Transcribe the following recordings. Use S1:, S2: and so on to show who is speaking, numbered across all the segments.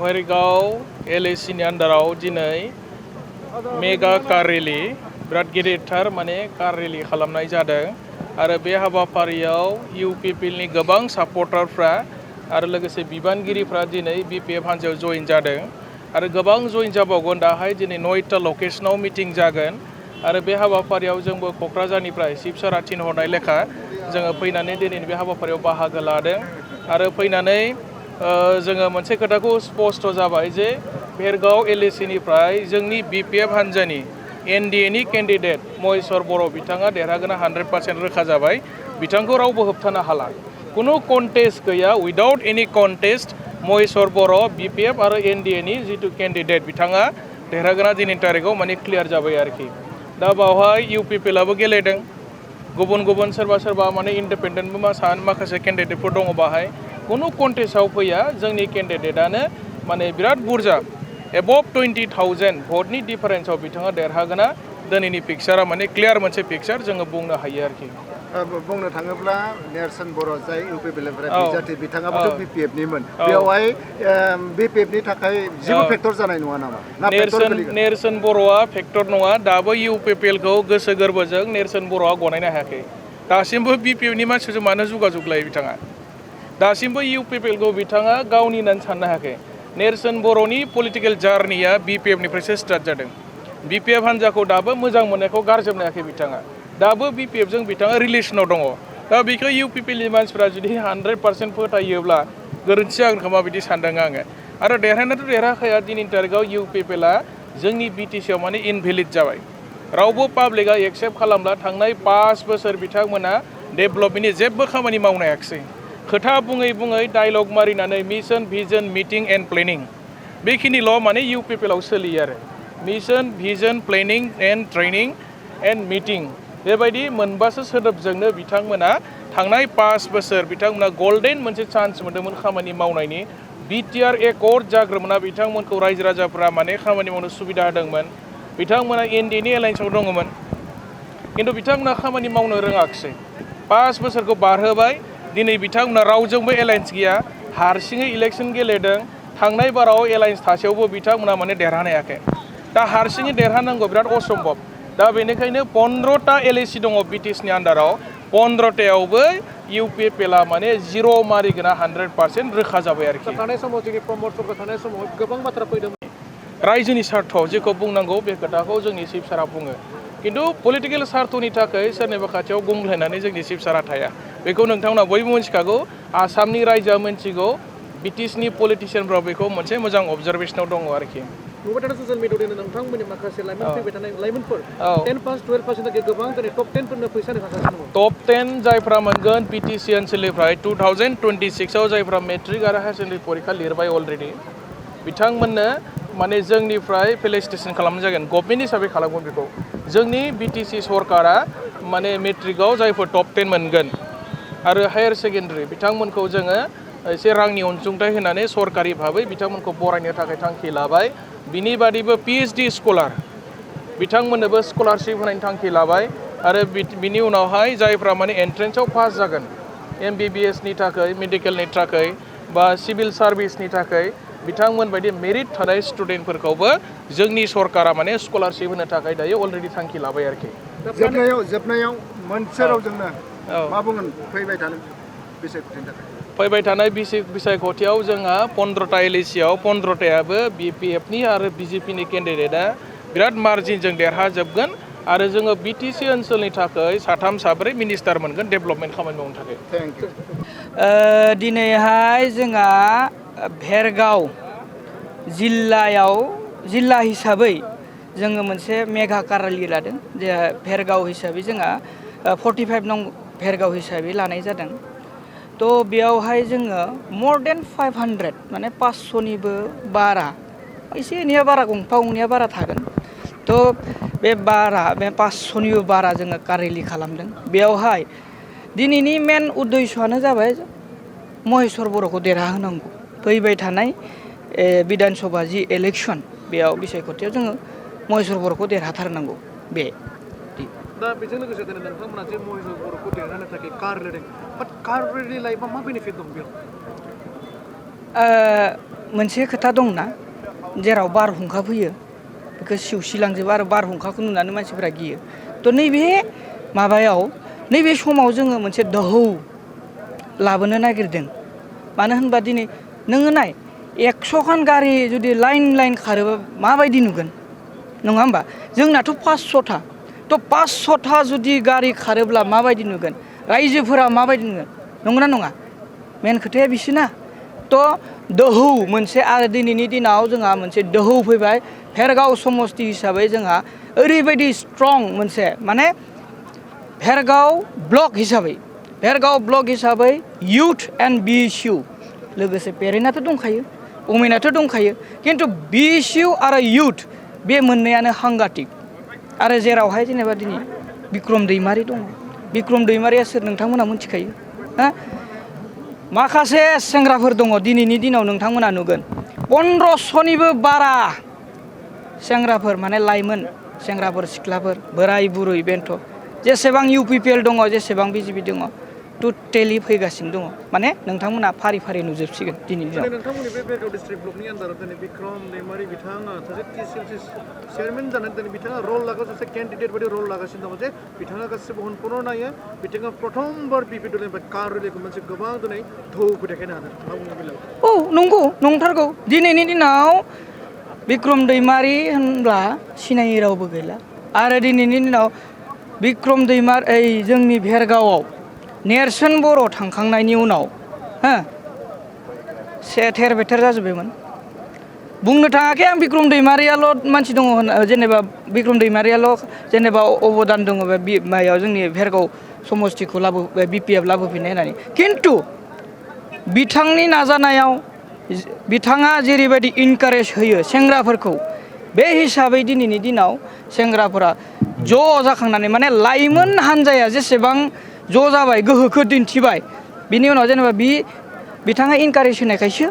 S1: हरिगाव एलएसिनि आन्दाराव दिनै mega car rally बिराद गिदिरथार माने कार रेलि खालामनाय जादों आरो बे हाबाफारियाव इउपिपिएलनि गोबां सापर्टारफ्रा आरो लोगोसे बिबानगिरिफ्रा दिनै बिपिएफ हान्जायाव जइन जादों आरो गोबां जइन जाबावगोन दाहाय दिनै 9टा लकेशनाव मिटिं जागोन आरो बे हाबाफारियाव जोंबो क'क्राझारनिफ्राय चिफ सारा थिनहरनाय लेखा जोङो फैनानै दिनैनि बे हाबाफारियाव बाहागो लादों आरो फैनानै जोङो मोनसे खोथाखौ स्पष्ट जाबाय जे भेरगाव एलएसिनिफ्राय जोंनि बिपिएफ हान्जानि एनडिएनि केन्डिडेट महेश्वर बर' बिथाङा देरहागोना 100% रोखा जाबाय बिथांखौ रावबो होबथानो हाला कुनु कन्टेस्ट गैया उइदाउट एनि कन्टेस्ट महेश्वर बर' बिपिएफ आरो एनडिएनि जितु केन्डिडेट बिथाङा देरहागोना दिनैनि तारिखआव माने क्लियार जाबाय आरोखि दा बावहाय इउपिपिएलआबो गेलेदों गुबुन गुबुन सोरबा माने इन्डिपेन्डेन्टबो माखासे केन्डिडेटफोर दङ बाहाय कुनु कन्टेस्टआव फैया जोंनि केन्डिडेटआनो माने बिराद बुरजा एबभ 20,000 भटनि डिफारेन्सआव बिथाङा देरहागोना दिनैनि पिक्सारा माने क्लियार मोनसे पिक्सार जोङो बुंनो हायो आरोखि
S2: बुंनो थाङोब्ला नेरसोन बर' जाय इउपिपिएलनिफ्राय बिजाथि बिथाङाबोथ' बिपिएफनिमोन बेवहाय बिपिएफनि थाखाय जेबो फेक्टर जानाय नङा नामा
S1: नेरसोन बर'आ फेक्टर नङा दाबो इउपिपिएलखौ गोसो गोरबोजों नेरसोन बर'आ गनायनो हायाखै दासिमबो बिपिएफनि मानसिजों मानो जुगाजुग लायो बिथाङा दासिमबो इउपिपिएलखौ बिथाङा गावनि होननानै साननो हायाखै नेरसोन बर'नि पलिटिकेल जार्निया बिपिएफनिफ्रायसो स्टार्ट जादों बिपिएफ हान्जाखौ दाबो मोजां मोननायखौ गारजोबनो हायाखै बिथाङा दाबो बिपिएफजों बिथाङा रिलेसनाव दङ दा बेखौ इउपिपिएलनि मानसिफ्रा जुदि 100% फोथायोब्ला गोरोन्थि जागोन खोमा बिदि सानदों आङो आरो देरहानायाथ' देरहाखाया दिनैनि तारिखआव इउपिपिएलआ जोंनि बिटिसिआव माने इनभेलिड जाबाय रावबो पाब्लिकआ एक्सेप्ट खालामला थांनाय 5 बोसोर बिथांमोना डेभेलपमेन्टनि जेबो खामानि मावनो हायाखिसै खोथा बुङै बुङै डायलग मारिनानै mission vision meeting and planning बेखिनिल' माने इउपिपिएलआव सोलियो आरो mission vision planning and training and meeting बेबायदि मोनबासो सोदोबजोंनो बिथांमोना थांनाय 5 बोसोर बिथांमोना गल्डेन मोनसे चान्स मोन्दोंमोन खामानि मावनायनि बिटिआर एकर्ड जाग्रोमोना बिथांमोनखौ रायजो राजाफ्रा माने खामानि मावनो सुबिदा होदोंमोन बिथांमोना एनडिएनि एलायन्सआव दङमोन खिन्थु बिथांमोना खामानि मावनो रोङाखिसै 5 बोसोरखौ बारहोबाय दिनै बिथांमोना रावजोंबो एलायन्स गैया हारसिङै इलेक्सन गेलेदों थांनाय बाराव एलायन्स थासेयावबो बिथांमोना माने देरहानो हायाखै दा हारसिङै देरहानांगौ बिराद असम्भब दा बेनिखायनो 15टा एलएसि दङ बिटिसिनि आन्दाराव 15टायावबो इउपिपिएलआ माने जिर' मारिगोना 100% रोखा जाबाय आरोखि
S3: थानाय समाव जोंनि प्रमटफोरखौ थानाय समाव गोबां बाथ्रा फैदों
S1: रायजोनि सार्थआव जेखौ बुंनांगौ बे खोथाखौ जोंनि चिफ सारा बुङो खिन्थु पलिटिकेल सार्थनि थाखाय सोरनिबा खाथियाव गंग्लायनानै जोंनि चिफ सारा थाया बेखौ नोंथांमोना बयबो मिथिखागौ आसामनि रायजोआ मिथिगौ बिटिसिनि पलिटिसियानफ्रा बेखौ मोनसे मोजां अबजारभेसनाव दङ आरोखि
S3: नुबाय थानाय ससियेल मिडियायाव नोंथांमोननि माखासे लाइमोन फैबाय थानाय लाइमोनफोर 10 पास 12 पासनि गोबां दिनै टप 10 फोरनो फैसा होगासिनो दङ
S1: टप 10 जायफ्रा मोनगोन बिटिसि ओनसोलनिफ्राय 2026आव जायफ्रा मेट्रिक आरो हायार सेकेन्डारि परीक्षा लिरबाय अलरेडि बिथांमोननो माने जोंनिफ्राय फेलिसिटेसन खालामनाय जागोन गभर्नमेन्ट हिसाबै खालामगोन बेखौ जोंनि बिटिसि सरकारा माने मेट्रिकआव जायफोर टप 10 मोनगोन आरो हायार सेकेन्डारि बिथांमोनखौ जोङो एसे रांनि अनसुंथाइ होनानै सरकारि भाबै बिथांमोनखौ बरायनो थाखाय थांखि लाबाय बिनि बादैबो पिएइचडि स्कलार बिथांमोननोबो स्कलारशिप होनायनि थांखि लाबाय आरो बिनि उनावहाय जायफ्रा माने एन्ट्रेन्सआव पास जागोन एमबिबिएसनि थाखाय मेडिकेलनि थाखाय बा सिभिल सार्भिसनि थाखाय बिथांमोन बायदि मेरिट थानाय स्टुडेन्टफोरखौबो जोंनि सरकारा माने स्कलारशिप होनो थाखाय दायो अलरेडि थांखि लाबाय आरोखि
S2: जोबनायाव मोनसे रावजोंनो मा बुंगोन फैबाय थानाय बिसायख'थिनि थाखाय
S1: फैबाय थानाय बिसायख'थियाव जोंहा 15टा एलएसिआव 15टायाबो बिपिएफनि आरो बिजेपिनि केन्डिडेटआ बिराद मार्जिनजों देरहाजोबगोन आरो जोङो बिटिसि ओनसोलनि थाखाय 3 साब्रै मिनिस्टार मोनगोन डेभेलपमेन्ट खामानि मावनो थाखाय
S2: थेंक इउ
S4: दिनैहाय जोंहा भेरगाव जिल्ला हिसाबै जोङो मोनसे मेगा कार रेलि लादों जे भेरगाव हिसाबै जोंहा 45 नं भेरगाव हिसाबै लानाय जादों थ' बेयावहाय जोङो मर देन 500 माने 500निबो बारा एसे एनैया बारा गंफा गंनैया बारा थागोन थ' बे 500निबो बारा जोङो कार रेलि खालामदों बेयावहाय दिनैनि मेन उद्देश्यआनो जाबाय महेश्वर बर'खौ देरहाहोनांगौ फैबाय थानाय बिधान सभा जि इलेक्सन बेयाव बिसायख'थियाव जोङो महेश्वर बर'खौ देरहाथारनांगौ बे
S3: दा बेजों लोगोसे दिनै नोंथांमोना जे महेश्वर बर'खौ देरहानो थाखाय कार लिरदों बाट कार रेलि लायोबा मा बेनिफिट दं बेयाव
S4: मोनसे खोथा दंना जेराव बारहुंखा फैयो बेखौ सिवसिलांजोबो आरो बारहुंखाखौ नुनानै मानसिफोरा गियो थ' नैबे माबायाव नैबे समाव जोङो मोनसे दोहौ लाबोनो नागिरदों मानो होनबा दिनै नोङो नाय 100 खान गारि जुदि लाइन खारोबा माबायदि नुगोन नङा होमबा जोंनाथ' 500था थ' 500था जुदि गारि खारोब्ला माबायदि नुगोन रायजोफोरा माबायदि नुगोन नंगौना नङा मेन खोथाया बिसोना थ' दोहौ मोनसे आरो दिनैनि दिनाव जोंहा मोनसे दोहौ फैबाय भेरगाव समस्ति हिसाबै जोंहा ओरैबायदि स्ट्रं मोनसे माने भेरगाव ब्लक हिसाबै इउथ एन्ड BSU लोगोसे पेरेन्टआथ' दंखायो अमेनाथ' दंखायो खिन्थु BSU आरो इउथ बे मोननैयानो हांगाटिक आरो जेरावहाय जेनेबा दिनै बिक्रम दैमारि दङ बिक्रम दैमारिया सोर नोंथांमोना मिथिखायो हा माखासे सेंग्राफोर दङ दिनैनि दिनाव नोंथांमोना नुगोन 1500निबो बारा सेंग्राफोर माने लाइमोन सेंग्राफोर सिख्लाफोर बोराय बुरै बेन्थ' जेसेबां UPPL दङ जेसेबां BJP दङ टटेलि फैगासिनो दङ माने नोंथांमोना फारि नुजोबसिगोन दिनैनि दिनाव
S3: नोंथांमोननि बे भेरगाव डिस्ट्रिक्ट ब्लकनि आन्दाराव दिनै बिक्रम दैमारि बिथाङा सासे TCLC चेयारमेन जानानै दिनै बिथाङा रल लागासिनो सासे केन्डिडेट बायदि रल लागासिनो दङ जे बिथाङा गासिबो हनखौनो नायो बिथाङा प्रथमबार BP दलनिफ्राय कार रेलिखौ मोनसे गोबां दिनै धौखौ देखायनो हादों मा बुंनो बेलायाव
S4: औ नंगौ नंथारगौ दिनैनि दिनाव बिक्रम दैमारि होनब्ला सिनायै रावबो गैला आरो दिनैनि दिनाव बिक्रम दैमारि जोंनि भेरगावआव नेरसोन बर' थांखांनायनि उनाव हो थेर बेथेर जाजोब्बायमोन बुंनो थाङाखै आं बिक्रम दैमारियाल' मानसि दङ जेनेबा बिक्रम दैमारियाल' जेनेबा अबदान दङ बे मायाव जोंनि भेरगाव समस्तिखौ BPF लाबोफिननाय होननानै खिन्थु बिथांनि नाजानायाव बिथाङा जेरैबायदि इनकारेज होयो सेंग्राफोरखौ बे हिसाबै दिनैनि दिनाव सेंग्राफोरा ज' जाखांनानै माने लाइमोन हान्जाया जेसेबां ज' जाबाय गोहोखौ दिन्थिबाय बिनि उनाव जेनेबा बिथाङा इनकारेज होनायखायसो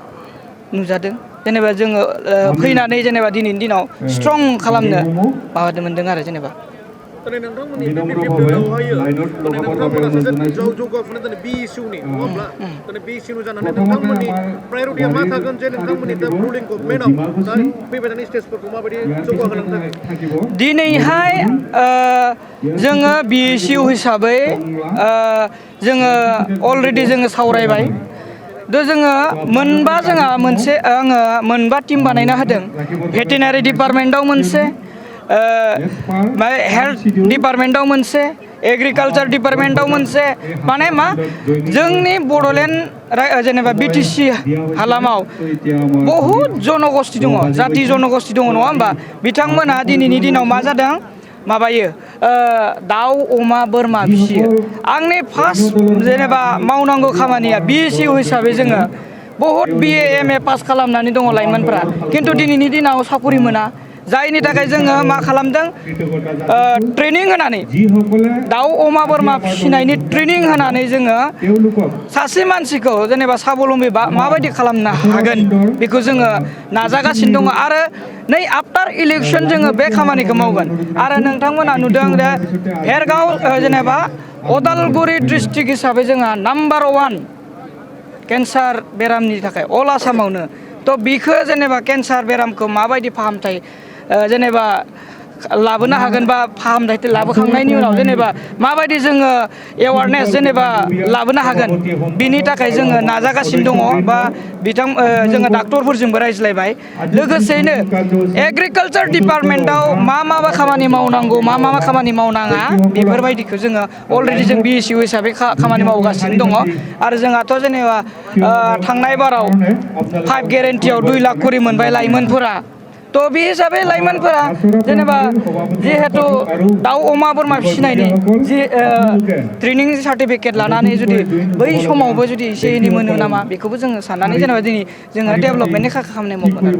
S4: नुजादों जेनेबा जोङो फैनानै जेनेबा दिनैनि दिनाव स्ट्रं खालामनो माबादों मोनदों आरो जेनेबा
S3: दिनै नोंथांमोननि बे BPF नोंथांमोना सासे जौगाफुनाय दिनै BSUनि नङा होमब्ला दिनै BSU जानानै नोंथांमोननि प्रायरिटिया मा थागोन जे नोंथांमोननि दा रुलिं गभर्नमेन्टआव दा फैबाय थानाय स्टेजफोरखौ माबायदि जौगाहोनो थाखाय
S4: दिनैहाय जोङो BSU हिसाबै जोङो अलरेडि जोङो सावरायबाय जोङो मोनबा टिम बानायना होदों भेटेनारि डिपार्टमेन्टआव मोनसे हेल्थ डिपार्टमेन्टआव मोनसे एग्रिकालचार डिपार्टमेन्टआव मोनसे माने मा जोंनि बड'लेण्ड जेनेबा BTC हालामाव बहुद जनगोष्ठी दङ जाति जनगोष्ठी दङ नङा होमबा बिथांमोना दिनैनि दिनाव मा जादों माबायो दाउ अमा बोरमा फिसियो आंनि फार्स्ट जेनेबा मावनांगौ खामानिया BSU हिसाबै जोङो बहुद BA MA पास खालामनानै दङ लाइमोनफ्रा खिन्थु दिनैनि दिनाव साकरि मोना जायनि थाखाय जोङो मा खालामदों ट्रेनिं होनानै दाउ अमा बोरमा फिसिनायनि ट्रेनिं होनानै जोङो सासे मानसिखौ जेनेबा साबलम्बी माबायदि खालामनो हागोन बेखौ जोङो नाजागासिनो दङ आरो नै आफ्टार इलेक्सन जोङो बे खामानिखौ मावगोन आरो नोंथांमोना नुदों जे भेरगाव जेनेबा अदालगुरि डिस्ट्रिक्ट हिसाबै जोंहा नाम्बार 1 केन्सार बेरामनि थाखाय अल आसामावनो थ' बिखौ जेनेबा केन्सार बेरामखौ माबायदि फाहामथाय जेनेबा लाबोनो हागोन बा फाहामथाय लाबोखांनायनि उनाव जेनेबा माबायदि जोङो एवारनेस जेनेबा लाबोनो हागोन बिनि थाखाय जोङो नाजागासिनो दङ बा जोङो डाक्टरफोरजोंबो रायज्लायबाय लोगोसेनो एग्रिकालचार डिपार्टमेन्टआव मा खामानि मावनांगौ मा खामानि मावनाङा बेफोरबायदिखौ जोङो अलरेडि जों BSU हिसाबै खामानि मावगासिनो दङ आरो जोंहाथ' जेनेबा थांनाय बाराव 5 गेरेन्टियाव 2 लाख करि मोनबाय लाइमोनफोरा थ' बे हिसाबै लाइमोनफोरा जेनेबा जिहेथु दाउ अमा बोरमा फिसिनायनि जि ट्रेनिं सार्टिफिकेट लानानै जुदि बै समावबो जुदि एसे एनै मोनो नामा बेखौबो जोङो साननानै जेनेबा दिनै जोङो डेभेलपमेन्टनि खामानि मावगोन आरो